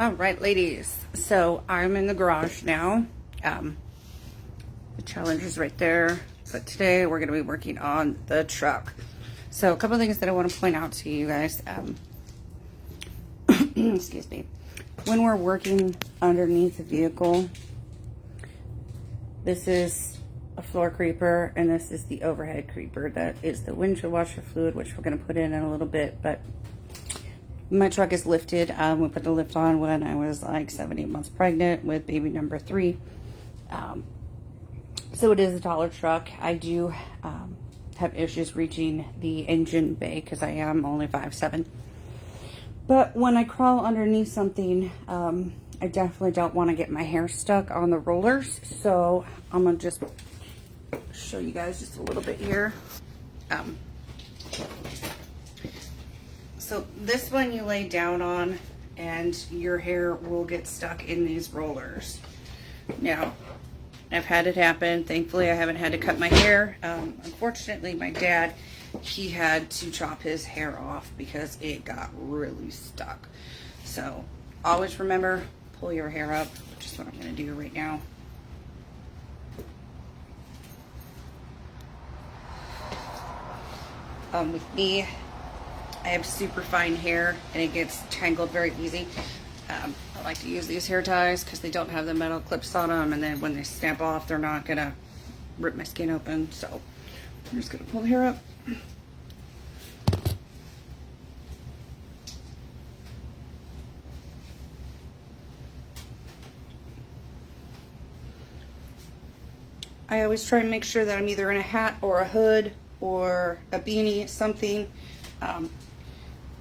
All right, ladies. So I'm in the garage now. The Challenger's right there. But today we're going to be working on the truck. So a couple of things that I want to point out to you guys. Excuse me. When we're working underneath the vehicle, this is a floor creeper and this is the overhead creeper. That is the windshield washer fluid, which we're going to put in a little bit. But my truck is lifted. We put the lift on when I was like 7-8 months pregnant with baby number 3. So it is a taller truck. I do have issues reaching the engine bay because I am only 5'7". But when I crawl underneath something, I definitely don't want to get my hair stuck on the rollers. So I'm going to just show you guys just a little bit here. So this one you lay down on and your hair will get stuck in these rollers. Now, I've had it happen. Thankfully, I haven't had to cut my hair. Unfortunately, my dad, he had to chop his hair off because it got really stuck. So always remember, pull your hair up, which is what I'm going to do right now. With me, I have super fine hair and it gets tangled very easy. I like to use these hair ties because they don't have the metal clips on them, and then when they snap off, they're not gonna rip my skin open. So I'm just gonna pull the hair up. I always try and make sure that I'm either in a hat or a hood or a beanie, something.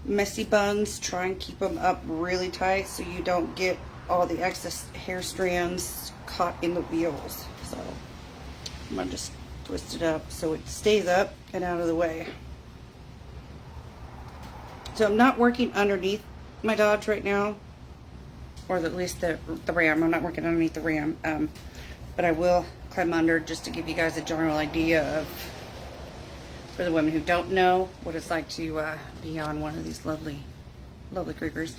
Messy buns, try and keep them up really tight so you don't get all the excess hair strands caught in the wheels. So I'm gonna just twist it up so it stays up and out of the way. So I'm not working underneath my Dodge right now, or at least the Ram. I'm not working underneath the Ram, but I will climb under just to give you guys a general idea of, for the women who don't know, what it's like to be on one of these lovely creepers.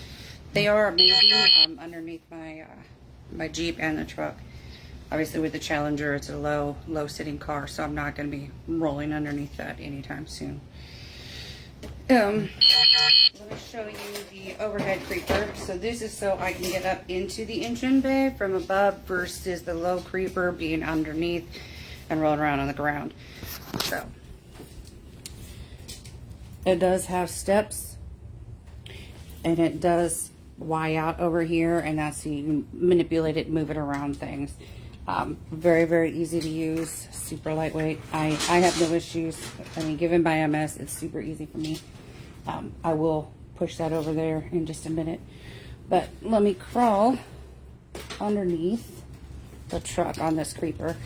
They are amazing underneath my Jeep and the truck. Obviously with the Challenger, it's a low sitting car, so I'm not going to be rolling underneath that anytime soon. Let me show you the overhead creeper. So this is so I can get up into the engine bay from above versus the low creeper being underneath and rolling around on the ground. So it does have steps, and it does Y out over here, and that's so you can manipulate it and move it around things. Very, very easy to use, super lightweight. I have no issues. I mean, given my MS, it's super easy for me. I will push that over there in just a minute. But let me crawl underneath the truck on this creeper.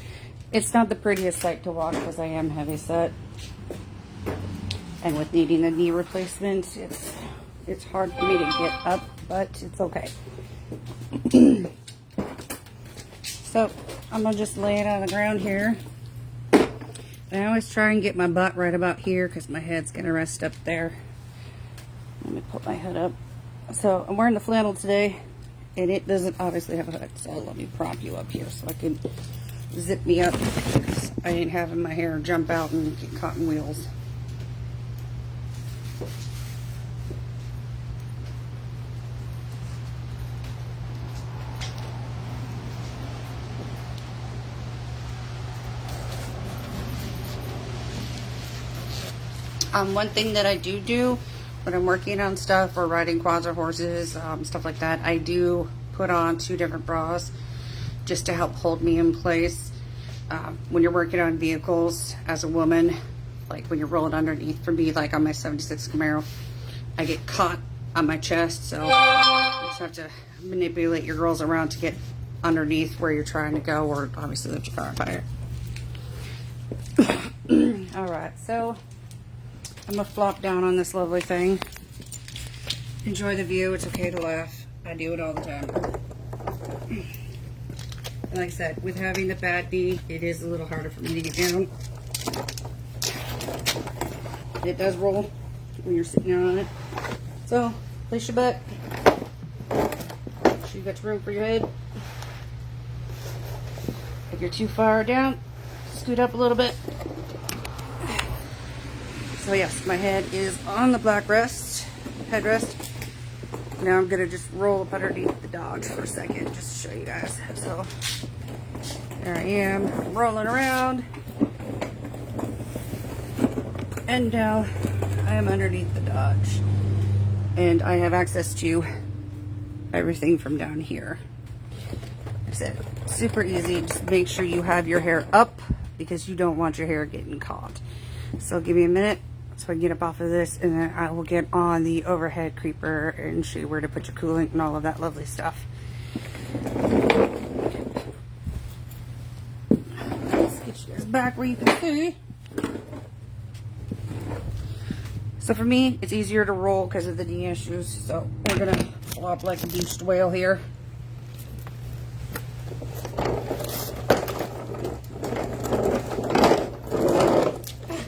It's not the prettiest sight to watch because I am heavy set. And with needing a knee replacement, it's hard for me to get up, but it's okay. So I'm gonna just lay it on the ground here. And I always try and get my butt right about here because my head's gonna rest up there. Let me put my hood up. So I'm wearing the flannel today, and it doesn't obviously have a hood. So let me prop you up here so I can zip me up because I ain't having my hair jump out and get caught in wheels. One thing that I do when I'm working on stuff or riding quads or horses, stuff like that, I do put on 2 different bras just to help hold me in place. When you're working on vehicles as a woman, like when you're rolling underneath, for me, like on my 76 Camaro, I get caught on my chest, so you just have to manipulate your girls around to get underneath where you're trying to go, or obviously lift your car on fire. Alright, so I'm gonna flop down on this lovely thing. Enjoy the view. It's okay to laugh. I do it all the time. And like I said, with having the bad knee, it is a little harder for me to get down. It does roll when you're sitting on it. So, place your butt. sure you got room for your head. If you're too far down, scoot up a little bit. So yes, my head is on the headrest. Now I'm gonna just roll up underneath the Dodge for a second, just to show you guys. So there I am, rolling around. And now I am underneath the Dodge. And I have access to everything from down here. Like I said, super easy. Just make sure you have your hair up because you don't want your hair getting caught. So give me a minute so I can get up off of this, and then I will get on the overhead creeper and show you where to put your coolant and all of that lovely stuff. Let's get you guys back where you can see. So for me, it's easier to roll because of the knee issues. So we're gonna flop like a beached whale here.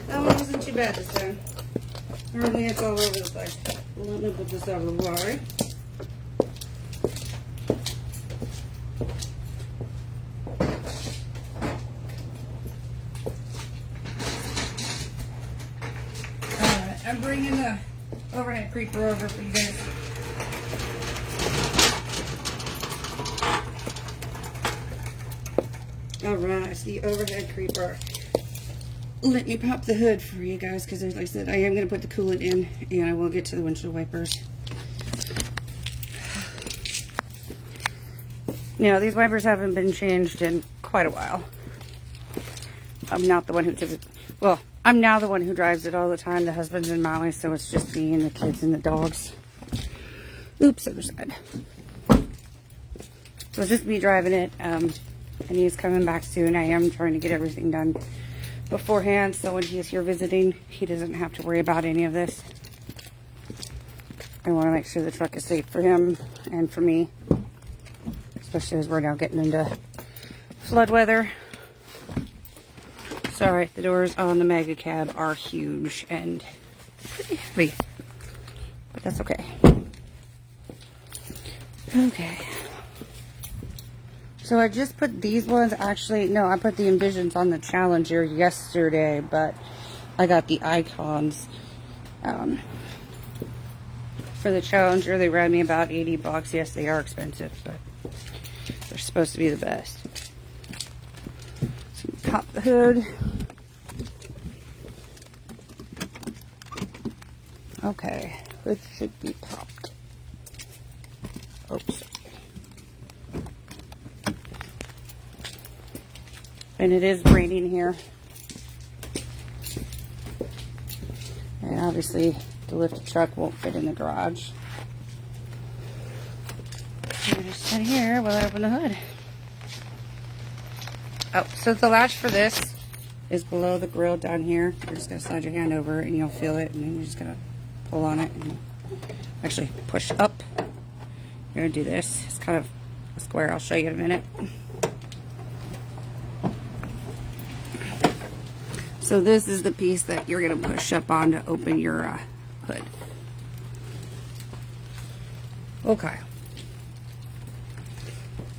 That one wasn't too bad this time. Normally it's all over the place. Let me put this out of the way. Alright, I'm bringing the overhead creeper over for you guys. Alright, it's the overhead creeper. Let me pop the hood for you guys because, like I said, I am going to put the coolant in and I will get to the windshield wipers. Now, these wipers haven't been changed in quite a while. I'm not the one who well, I'm now the one who drives it all the time. The husband's in Maui, so it's just me and the kids and the dogs. Oops, other side. So it's just me driving it, and he's coming back soon. I am trying to get everything done beforehand, so when he is here visiting, he doesn't have to worry about any of this. I want to make sure the truck is safe for him and for me, especially as we're now getting into flood weather. Sorry, the doors on the Mega Cab are huge and pretty heavy, but that's okay. Okay. So I just put these ones, actually, no, I put the Envisions on the Challenger yesterday, but I got the Icons. For the Challenger, they ran me about 80 bucks. Yes, they are expensive, but they're supposed to be the best. So pop the hood. Okay, hood should be popped. Oops. And it is raining here. And obviously the lifted truck won't fit in the garage. I'm just sit here while I open the hood. Oh, so the latch for this is below the grill down here. You're just going to slide your hand over it and you'll feel it, and then you're just going to pull on it and actually push up. You're going to do this. It's kind of a square. I'll show you in a minute. So this is the piece that you're going to push up on to open your hood. Okay.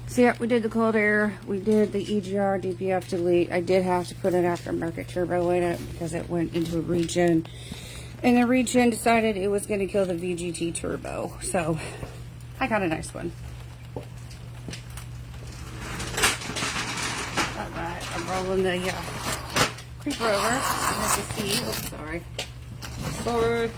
So yeah, we did the cold air. We did the EGR DPF delete. I did have to put an aftermarket turbo in it because it went into a regen. And the regen decided it was going to kill the VGT turbo. So I got a nice one. Alright, I'm rolling the creeper over. As you see, oops, sorry. Forward.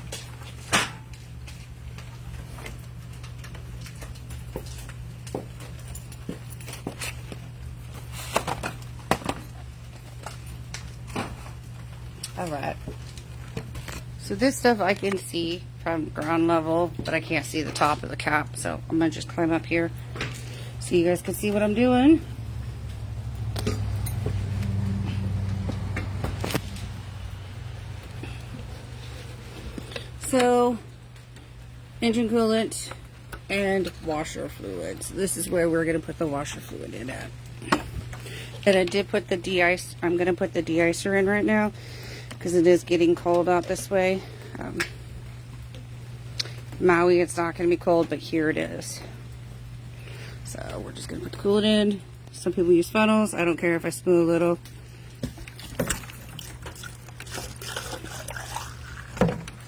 Alright. So this stuff I can see from ground level, but I can't see the top of the cap. So I'm going to just climb up here so you guys can see what I'm doing. So, engine coolant and washer fluids. This is where we're going to put the washer fluid in at. And I did put the de-ice. I'm going to put the de-icer in right now because it is getting cold out this way. Maui, it's not going to be cold, but here it is. So we're just gonna put the coolant in. Some people use funnels. I don't care if I spill a little.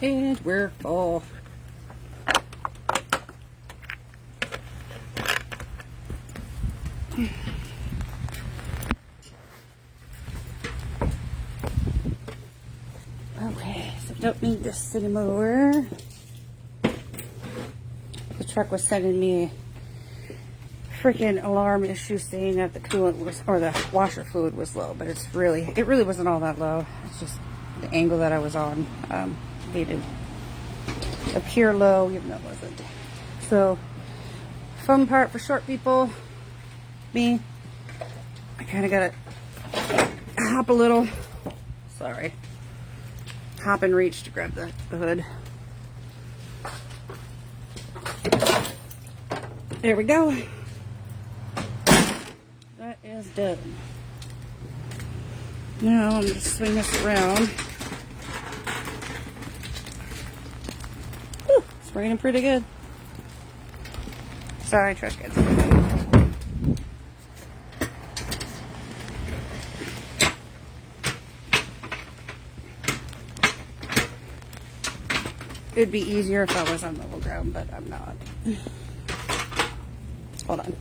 And we're full. Okay, so don't need this anymore. The truck was sending me freaking alarm issue saying that the coolant was, or the washer fluid was low, but it really wasn't all that low. It's just the angle that I was on made it appear low, even though it wasn't. So, fun part for short people, me, I kind of gotta hop a little, sorry, hop and reach to grab the hood. There we go. That is done. Now I'm just swing this around. Whew, it's raining pretty good. Sorry, trash cans. It'd be easier if I was on level ground, but I'm not. Hold on.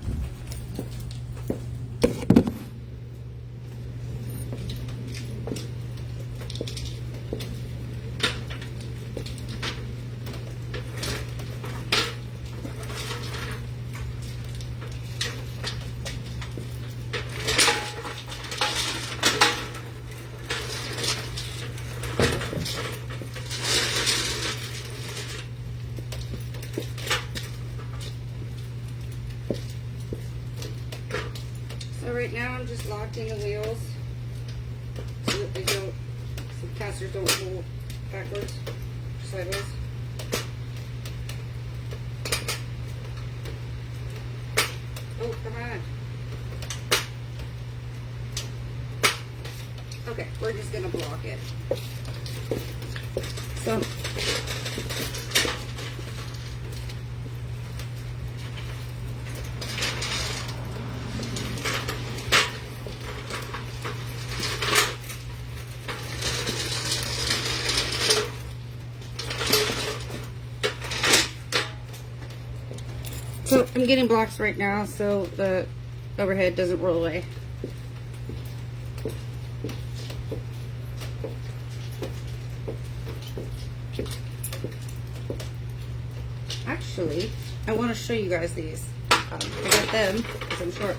So right now I'm just locking the wheels so that they don't, so the casters don't roll backwards, sideways. Oh, come on. Okay, we're just gonna block it. So I'm getting blocks right now so the overhead doesn't roll away. Actually, I want to show you guys these. I got them because I'm short.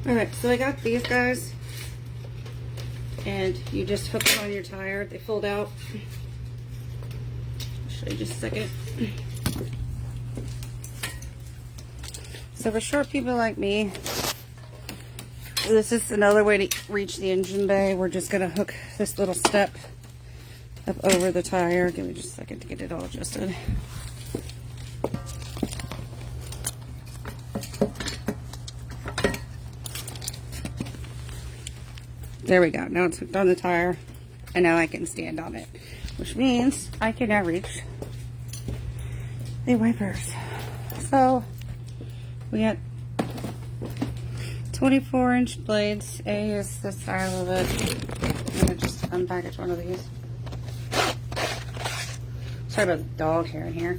Alright, so I got these guys, and you just hook them on your tire. They fold out. I'll show you just a second. So for short people like me, this is another way to reach the engine bay. We're just going to hook this little step up over the tire. Give me just a second to get it all adjusted. There we go. Now it's hooked on the tire, and now I can stand on it, which means I can now reach the wipers. So we got 24-inch blades. A is the style of it. I'm gonna just unpackage one of these. Sorry about the dog hair in here.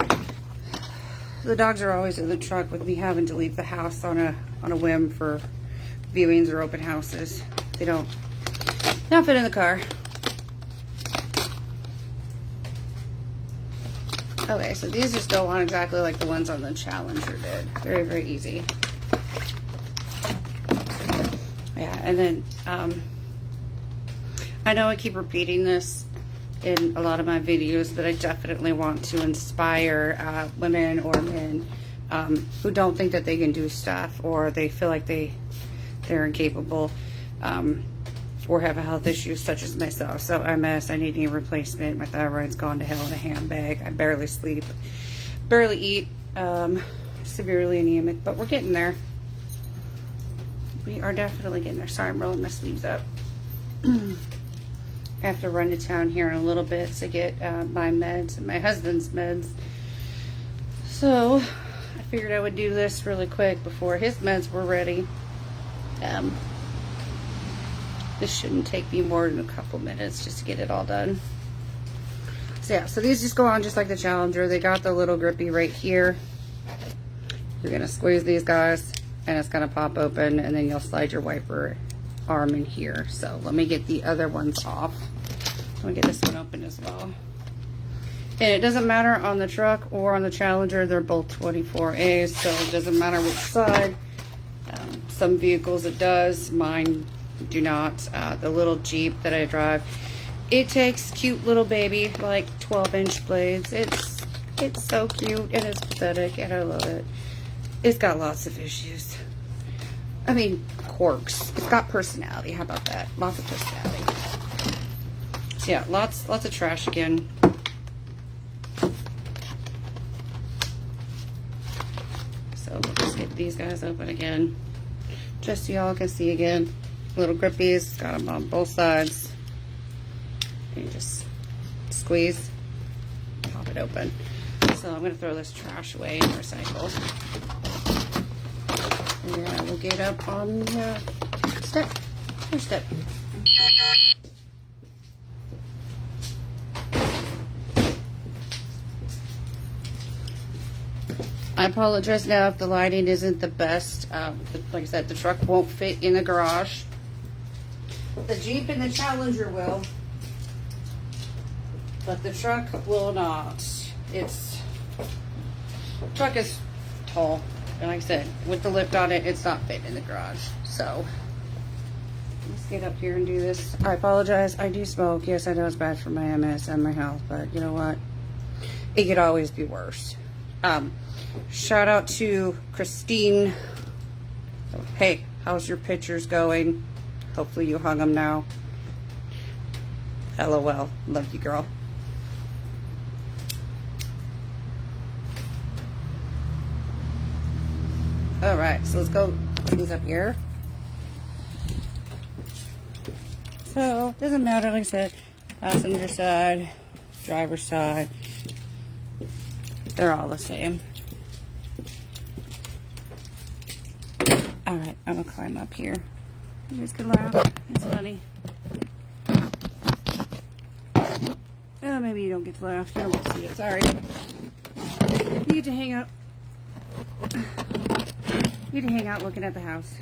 The dogs are always in the truck with me having to leave the house on a whim for viewings or open houses. They don't fit in the car. Okay, so these just go on exactly like the ones on the Challenger did. Very, very easy. Yeah, and then I know I keep repeating this in a lot of my videos, but I definitely want to inspire women or men who don't think that they can do stuff, or they feel like they're incapable, or have a health issue such as myself. So MS, I need a knee replacement. My thyroid's gone to hell in a handbag. I barely sleep, barely eat, severely anemic, but we're getting there. We are definitely getting there. Sorry, I'm rolling my sleeves up. I have to run to town here in a little bit to get my meds and my husband's meds. So I figured I would do this really quick before his meds were ready. This shouldn't take me more than a couple minutes just to get it all done. So yeah, so these just go on just like the Challenger. They got the little grippy right here. You're gonna squeeze these guys and it's gonna pop open, and then you'll slide your wiper arm in here. So let me get the other ones off. Let me get this one open as well. And it doesn't matter on the truck or on the Challenger, they're both 24As, so it doesn't matter which side. Some vehicles it does, mine do not. The little Jeep that I drive, it takes cute little baby, like 12-inch blades. It's so cute and it's pathetic and I love it. It's got lots of issues. I mean, quirks. It's got personality. How about that? Lots of personality. So yeah, lots of trash again. So we'll just get these guys open again, just so y'all can see again. Little grippies, got them on both sides. And you just squeeze, pop it open. So I'm gonna throw this trash away and recycle. And then we'll get up on the step. First step. I apologize now if the lighting isn't the best. Like I said, the truck won't fit in the garage. The Jeep and the Challenger will, but the truck will not. The truck is tall, and like I said, with the lift on it, it's not fitting in the garage. So let's get up here and do this. I apologize. I do smoke. Yes, I know it's bad for my MS and my health, but you know what? It could always be worse. Shout out to Christine. Hey, how's your pictures going? Hopefully you hung them now. LOL. Love you, girl. Alright, so let's go put these up here. So, doesn't matter, like I said, passenger side, driver's side. They're all the same. Alright, I'm gonna climb up here. You guys can laugh. It's funny. Oh, maybe you don't get to laugh. You don't get to see it. Sorry. You get to hang out. You get to hang out looking at the house.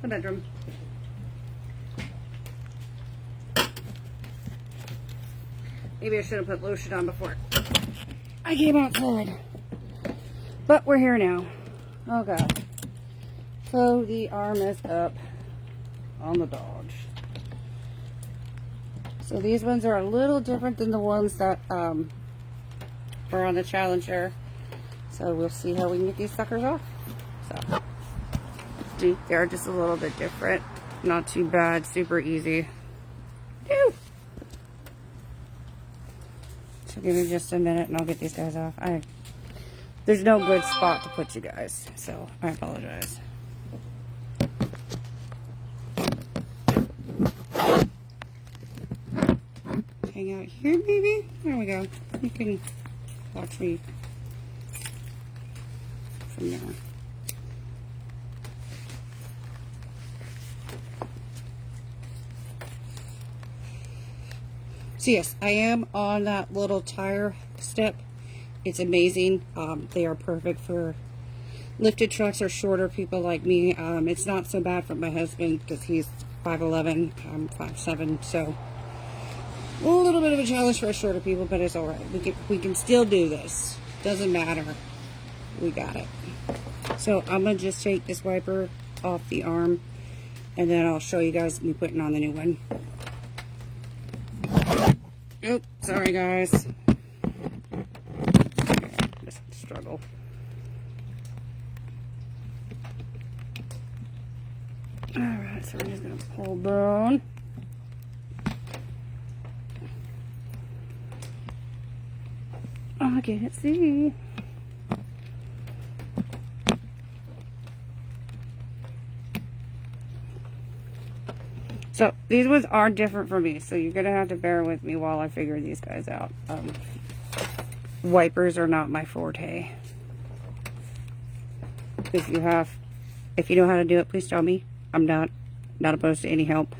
The bedroom. Maybe I should have put lotion on before I came outside. But we're here now. Oh, God. So the arm is up on the Dodge. So these ones are a little different than the ones that were on the Challenger. So we'll see how we can get these suckers off. So they're just a little bit different. Not too bad. Super easy. Ew. So give me just a minute and I'll get these guys off. There's no good spot to put you guys, so I apologize. Hang out here, maybe? There we go. You can watch me from there. So yes, I am on that little tire step. It's amazing. They are perfect for lifted trucks or shorter people like me. It's not so bad for my husband because he's 5'11", I'm 5'7", so a little bit of a challenge for us shorter people, but it's all right. We can still do this. Doesn't matter. We got it. So I'm gonna just take this wiper off the arm, and then I'll show you guys me putting on the new one. Oops, sorry guys. Just struggle. Alright, so we're just gonna pull down. I can't see. So these ones are different for me, so you're gonna have to bear with me while I figure these guys out. Wipers are not my forte. If you know how to do it, please tell me. I'm not opposed to any help.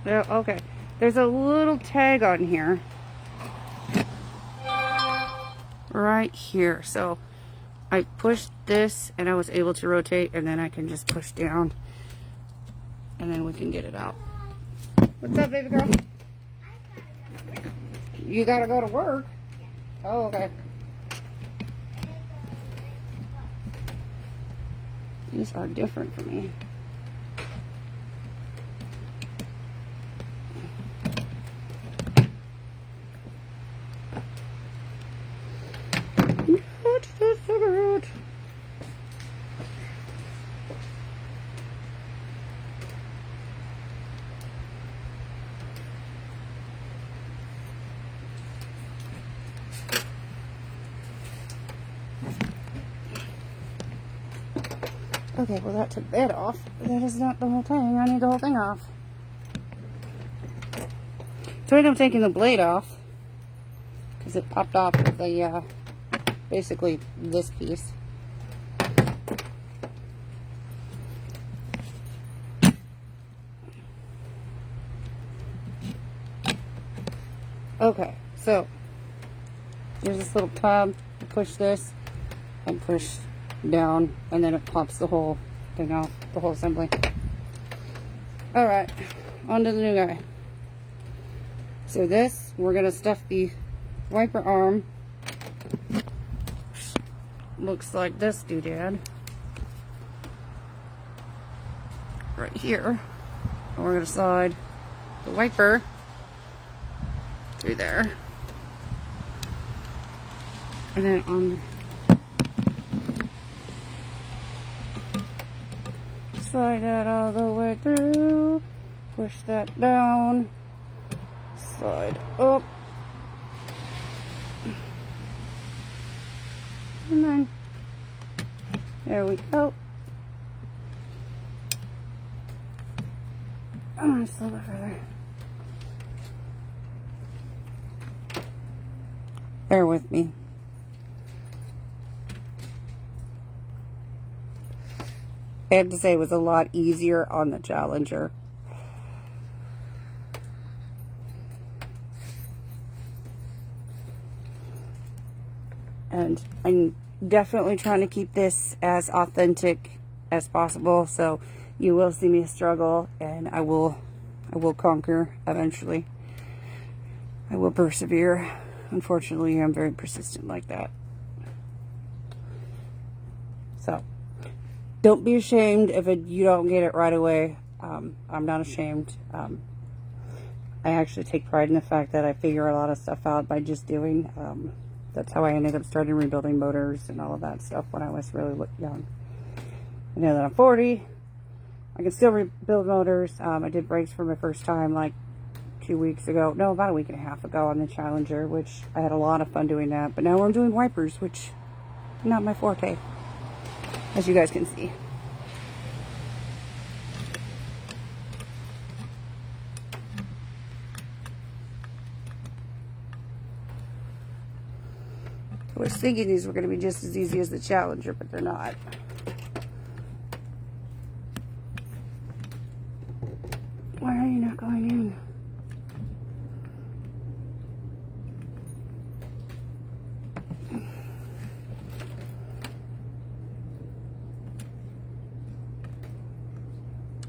Yeah, okay. There's a little tag on here. Right here. So I pushed this and I was able to rotate, and then I can just push down and then we can get it out. What's up, baby girl? You gotta go to work? Oh, okay. These are different for me. Okay, well that took that off. That is not the whole thing. I need the whole thing off. So I ended up taking the blade off because it popped off with the basically this piece. Okay, so there's this little tab. You push this and push down, and then it pops the whole thing off, the whole assembly. Alright, on to the new guy. So this, we're going to stuff the wiper arm. Looks like this doodad. Right here. And we're going to slide the wiper through there. And then on slide that all the way through, push that down, slide up, and then there we go. Oh, just a little bit further. Bear with me. I have to say it was a lot easier on the Challenger. And I'm definitely trying to keep this as authentic as possible, so you will see me struggle, and I will conquer eventually. I will persevere. Unfortunately, I'm very persistent like that. So don't be ashamed if you don't get it right away. I'm not ashamed. I actually take pride in the fact that I figure a lot of stuff out by just doing. That's how I ended up starting rebuilding motors and all of that stuff when I was really young. I know that I'm 40. I can still rebuild motors. I did brakes for my first time like 2 weeks ago. No, about a week and a half ago on the Challenger, which I had a lot of fun doing that. But now I'm doing wipers, which is not my forte, as you guys can see. I was thinking these were going to be just as easy as the Challenger, but they're not. Why are you not going in?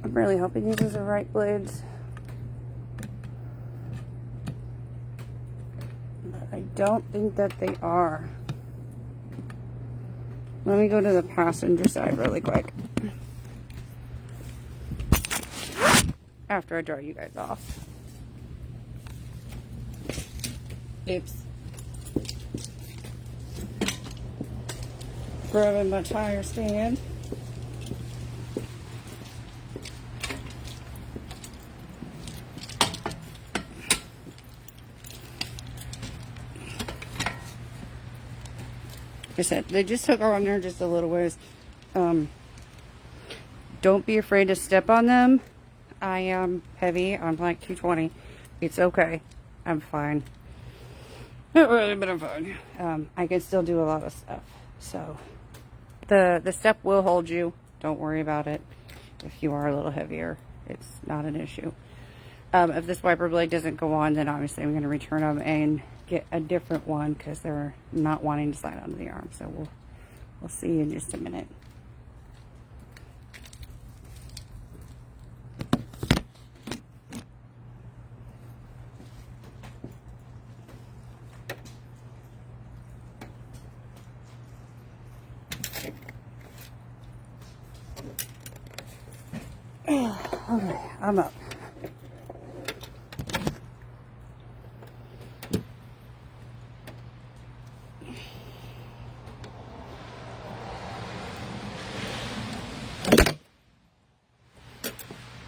I'm really hoping these are the right blades. I don't think that they are. Let me go to the passenger side really quick. After I dry you guys off. Oops. Grabbing my tire stand. Like I said, they just took on there just a little ways. Don't be afraid to step on them. I am heavy. I'm like 220. It's okay. I'm fine. Not really, but I'm fine. I can still do a lot of stuff. So the step will hold you. Don't worry about it. If you are a little heavier, it's not an issue. If this wiper blade doesn't go on, then obviously I'm going to return them and get a different one because they're not wanting to slide onto the arm. So we'll see in just a minute. Okay, I'm up.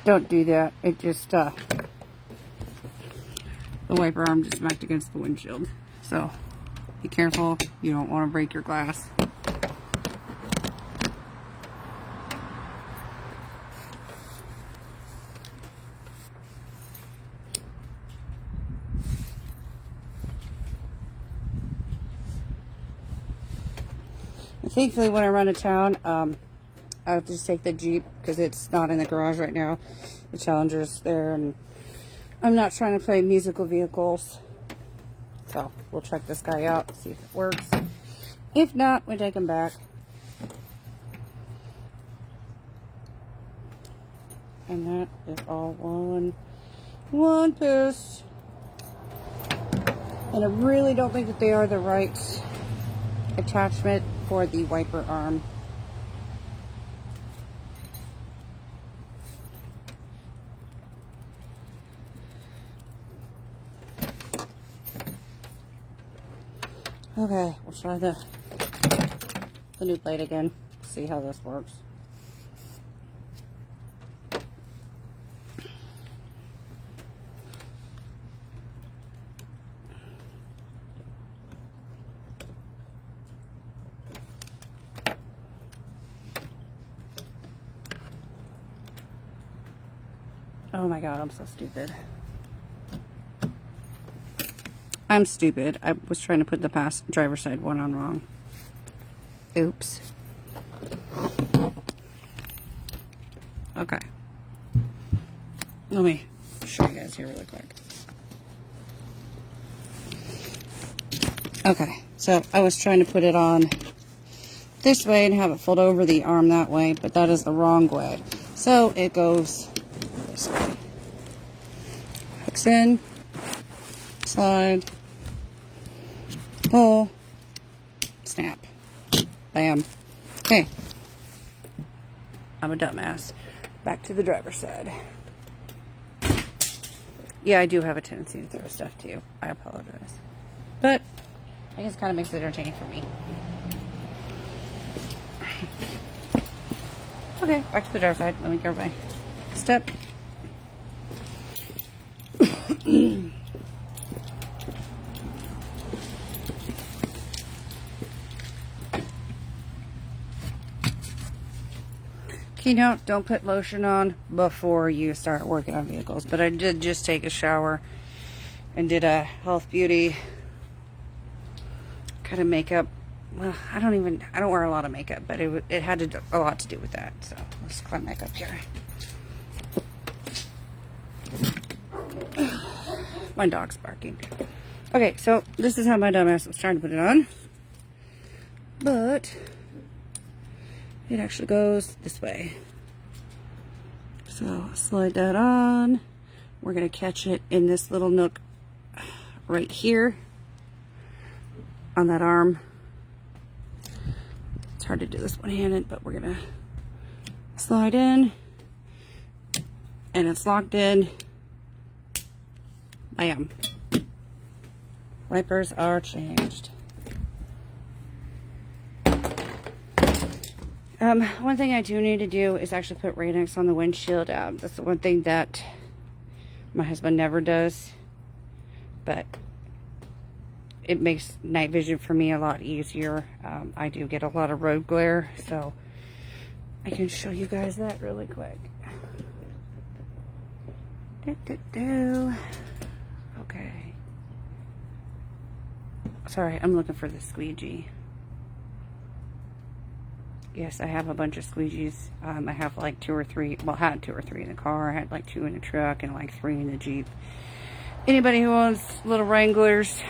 Don't do that. It just, the wiper arm just smacked against the windshield. So, be careful. You don't want to break your glass. Thankfully, when I run to town, I'll just take the Jeep because it's not in the garage right now. The Challenger's there, and I'm not trying to play musical vehicles. So we'll check this guy out, see if it works. If not, we take him back. And that is all one piece. And I really don't think that they are the right attachment for the wiper arm. Okay, we'll try the new blade again. See how this works. Oh my god, I'm so stupid. I'm stupid. I was trying to put the driver's side one on wrong. Oops. Okay. Let me show you guys here really quick. Okay, so I was trying to put it on this way and have it fold over the arm that way, but that is the wrong way. So it goes this way. Hooks in, slide, pull, snap, bam. Okay, I'm a dumbass. Back to the driver's side. Yeah, I do have a tendency to throw stuff to you. I apologize. But I guess it kind of makes it entertaining for me. Okay, back to the driver's side. Let me go my step. You know, don't put lotion on before you start working on vehicles. But I did just take a shower and did a health beauty kind of makeup. Well, I don't wear a lot of makeup, but it had a lot to do with that. So let's climb back up here. My dog's barking. Okay, so this is how my dumbass was trying to put it on. But it actually goes this way. So slide that on. We're going to catch it in this little nook right here. on that arm. It's hard to do this one-handed, but we're gonna slide in, and it's locked in. Bam. Wipers are changed. One thing I do need to do is actually put Rain-X on the windshield. That's the one thing that my husband never does, but it makes night vision for me a lot easier. I do get a lot of road glare, so I can show you guys that really quick. Okay. Sorry, I'm looking for the squeegee. Yes, I have a bunch of squeegees. I have like 2 or 3, well, I had 2 or 3 in the car. I had like 2 in the truck and like 3 in the Jeep. Anybody who owns little Wranglers,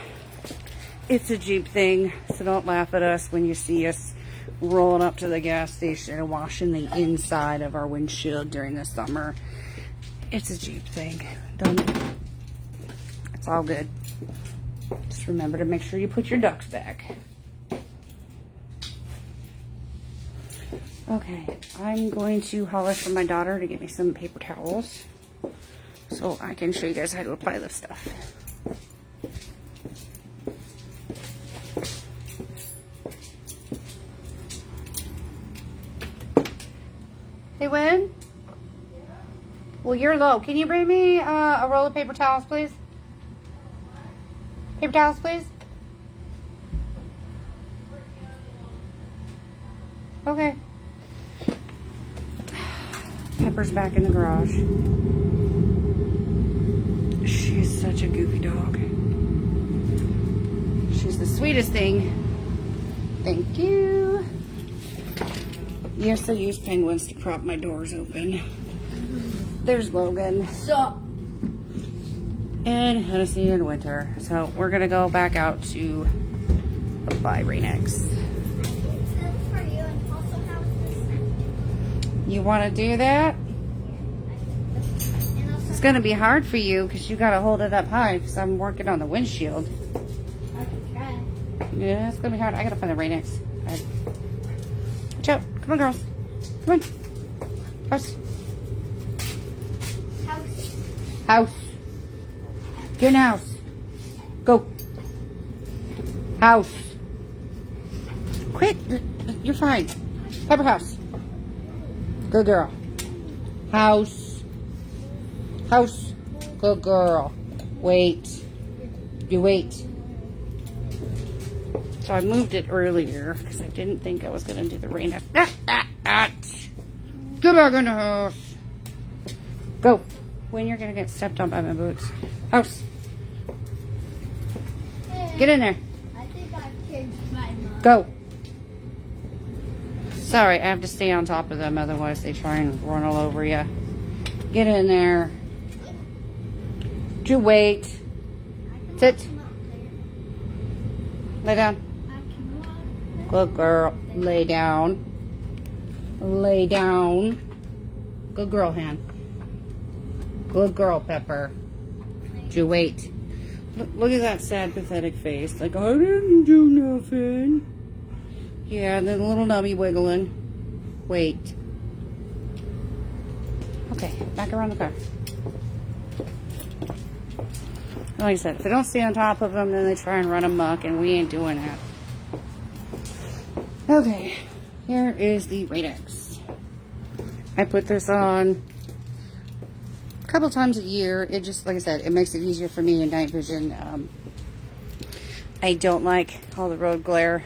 it's a Jeep thing, so don't laugh at us when you see us rolling up to the gas station and washing the inside of our windshield during the summer. It's a Jeep thing. It's all good. Just remember to make sure you put your ducks back. Okay, I'm going to holler for my daughter to get me some paper towels so I can show you guys how to apply this stuff. Hey, Wynn? Well, you're low. Can you bring me a roll of paper towels, please? Paper towels, please? Okay. Pepper's back in the garage. She's such a goofy dog. She's the sweetest thing. Thank you. Yes, I use penguins to prop my doors open. There's Logan. Sup? And Hennessy in winter. So we're gonna go back out to apply Rain-X. You want to do that? It's going to be hard for you because you got to hold it up high because I'm working on the windshield. I can try. Yeah, it's going to be hard. I got to find the Rain-X. Watch out. Come on, girls. Come on. House. House. House. Get in the house. Go. House. Quick. You're fine. Pepper house. Good girl. House. House. Good girl. Wait. You wait. So I moved it earlier because I didn't think I was going to do the rain. Get back in the house. Go. When you're going to get stepped on by my boots. House. Get in there. I think I changed my mind. Go. Sorry, I have to stay on top of them, otherwise they try and run all over you. Get in there. Do wait. Sit. Lay down. Good girl. Lay down. Lay down. Good girl, Han. Good girl, Pepper. Do wait. Look at that sad, pathetic face. Like, I didn't do nothing. Yeah, the little nubby wiggling. Wait. Okay, back around the car. Like I said, if they don't stay on top of them, then they try and run amok, and we ain't doing that. Okay, here is the Rain-X. I put this on a couple times a year. It just, like I said, it makes it easier for me in night vision. I don't like all the road glare.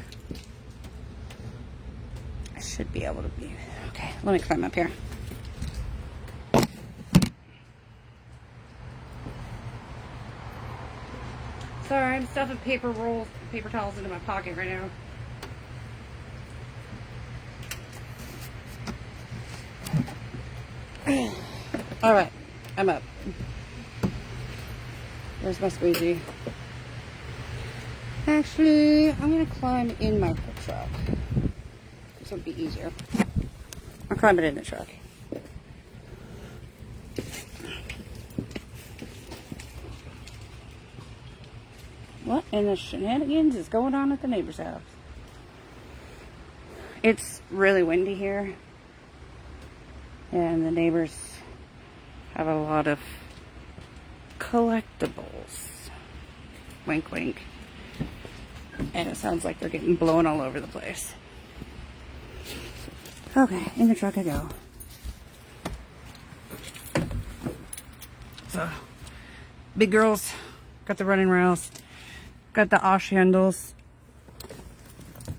Should be able to be. Okay, let me climb up here. Sorry, I'm stuffing paper rolls, paper towels into my pocket right now. All right, I'm up. Where's my squeegee? Actually, I'm gonna climb in my truck. This would be easier. I'll climb it in the truck. What in the shenanigans is going on at the neighbor's house? It's really windy here. And the neighbors have a lot of collectibles. Wink, wink. And it sounds like they're getting blown all over the place. Okay, in the truck I go. So, big girls got the running rails, got the osh handles,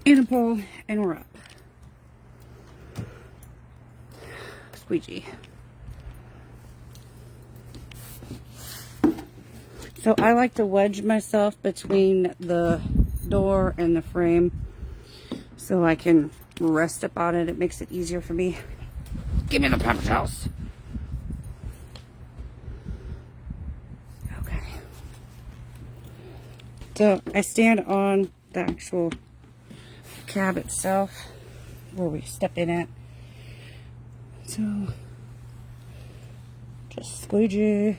and a pole, and we're up. Squeegee. So I like to wedge myself between the door and the frame so I can rest up on it. It makes it easier for me. Give me the paper towels. Okay. So I stand on the actual cab itself where we step in at. So just squeegee.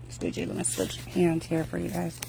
Squeegee, let me switch hands here for you guys.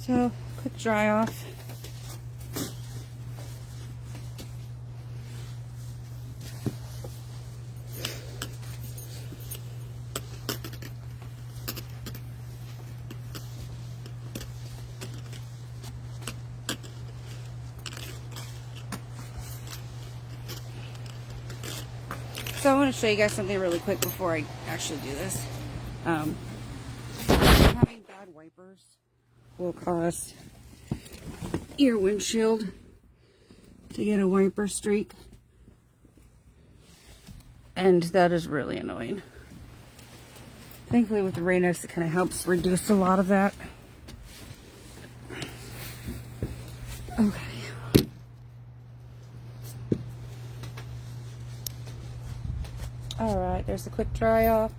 So, quick dry off. So I want to show you guys something really quick before I actually do this. Having bad wipers will cause your windshield to get a wiper streak, and that is really annoying. Thankfully with the Rain-X it kind of helps reduce a lot of that. Okay. Alright, there's a quick dry off.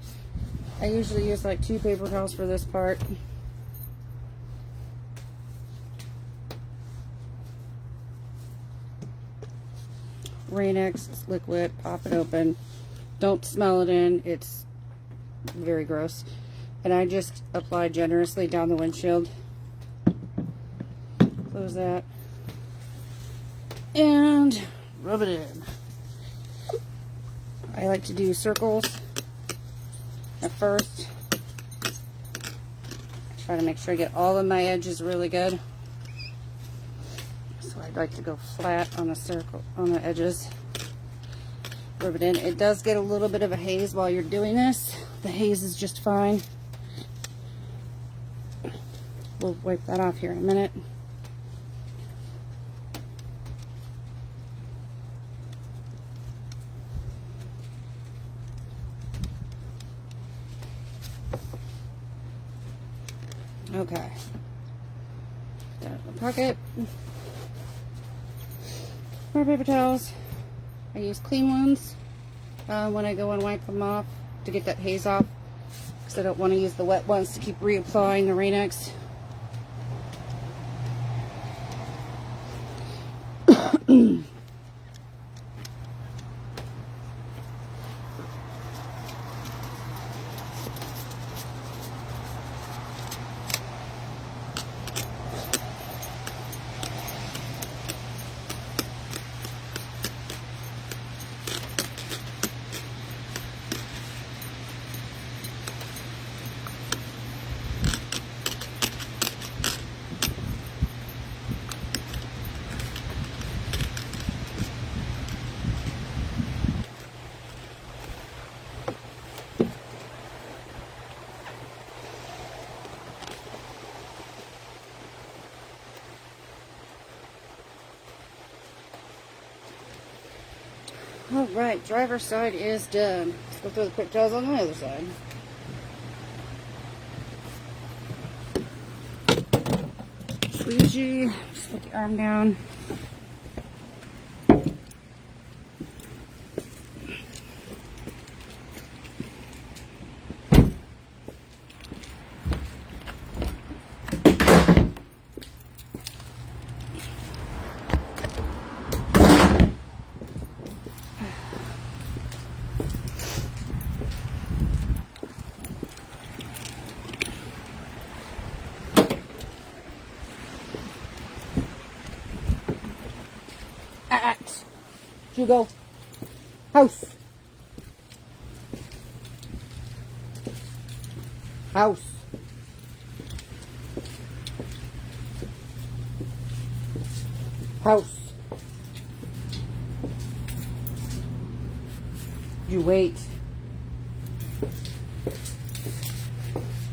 I usually use like 2 paper towels for this part. Rain-X is liquid, pop it open. Don't smell it in, it's very gross. And I just apply generously down the windshield. Close that. And rub it in. I like to do circles at first. Try to make sure I get all of my edges really good. So I'd like to go flat on the circle, on the edges. Rub it in. It does get a little bit of a haze while you're doing this. The haze is just fine. We'll wipe that off here in a minute. Okay. Got it in the pocket. More paper towels. I use clean ones when I go and wipe them off to get that haze off, because I don't want to use the wet ones to keep reapplying the Rain-X. Alright, driver's side is done. Let's go through the quick draws on the other side. Squeegee. Just put the arm down. Hugo. House. House. House. You wait.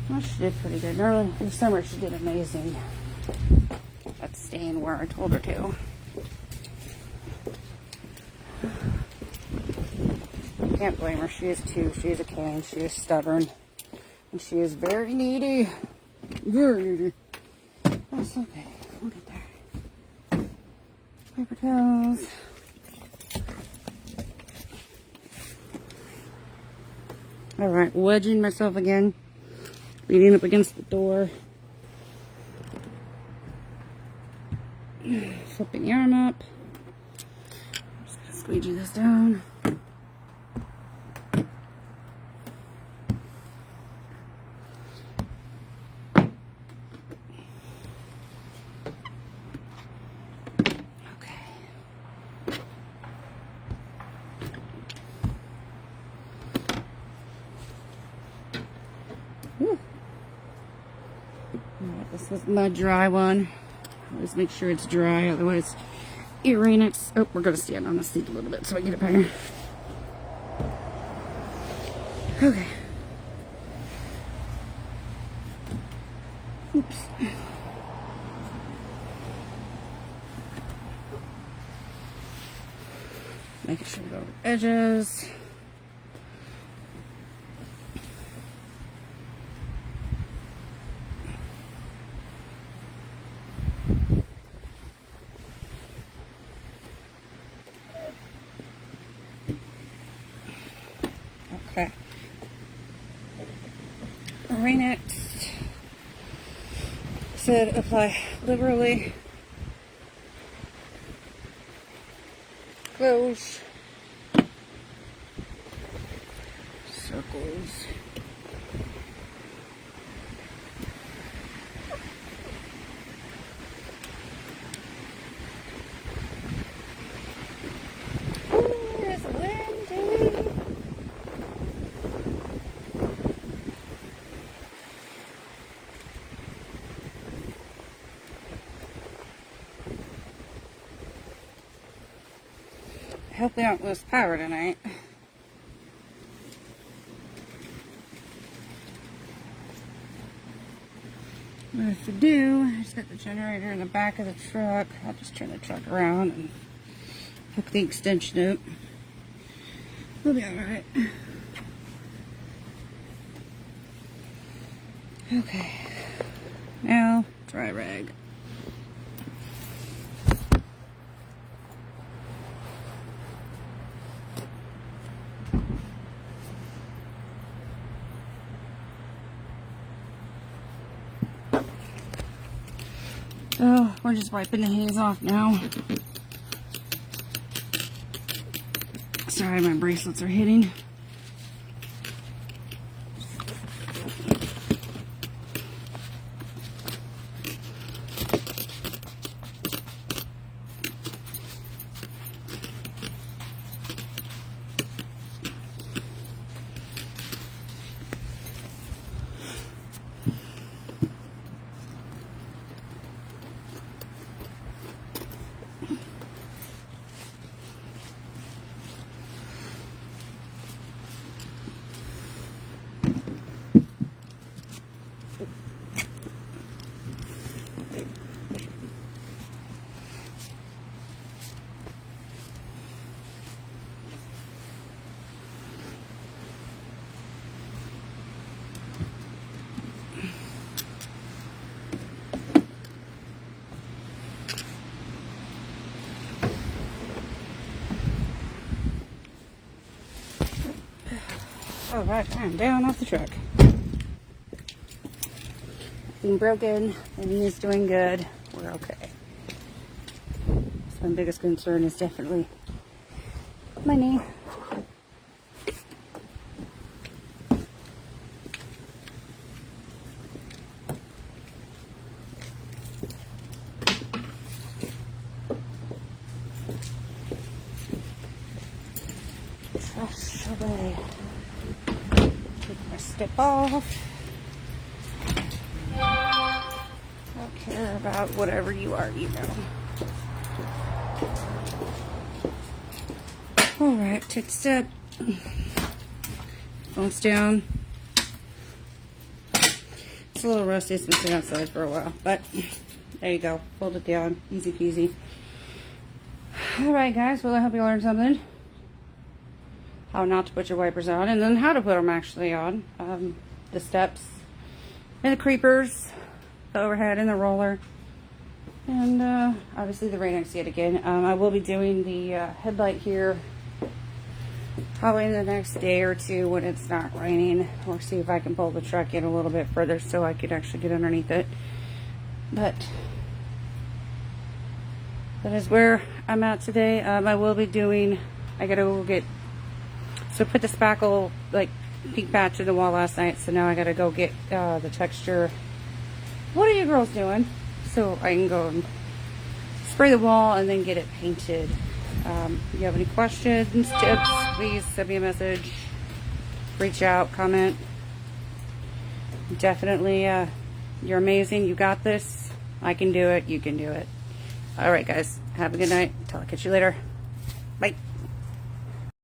Well, she did pretty good. Early in the summer, she did amazing. That's staying where I told her to. Can't blame her. She is too. She is a cane. She is stubborn. And she is very needy. Very needy. That's okay. We'll get there. Paper towels. Alright, wedging myself again. Leaning up against the door. Flipping the arm up. I'm just going to squeegee this down. Alright, this was my dry one. Always make sure it's dry, otherwise earring it. Oh, we're going to stand on the seat a little bit so I get it better. Okay. Oops. Making sure we go over the edges. Okay. Right next. Said apply liberally. Close. Circles. I hope we don't lose power tonight. But if we do, I just got the generator in the back of the truck. I'll just turn the truck around and hook the extension up. We'll be alright. Okay. Now, dry rag. Oh, we're just wiping the haze off now. Sorry, my bracelets are hitting. All right, I'm down off the truck. Being broken, and he is doing good. We're okay. So my biggest concern is definitely my knee. Trash away. Take my step off. Don't care about whatever you already know. Alright, take a step. Phone's down. It's a little rusty, it's been sitting outside for a while, but there you go. Fold it down. Easy peasy. Alright guys, well I hope you learned something. How not to put your wipers on, and then how to put them actually on. The steps, and the creepers, the overhead, and the roller. And obviously the rain X yet again. I will be doing the headlight here probably in the next day or two when it's not raining, or see if I can pull the truck in a little bit further so I could actually get underneath it. But that is where I'm at today. I will be doing, I gotta go get, so put the spackle like peak patch in the wall last night, so now I gotta go get the texture. What are you girls doing? So I can go and spray the wall and then get it painted. If you have any questions, tips, please send me a message, reach out, comment. Definitely, you're amazing. You got this. I can do it. You can do it. All right, guys. Have a good night. I'll catch you later. Bye.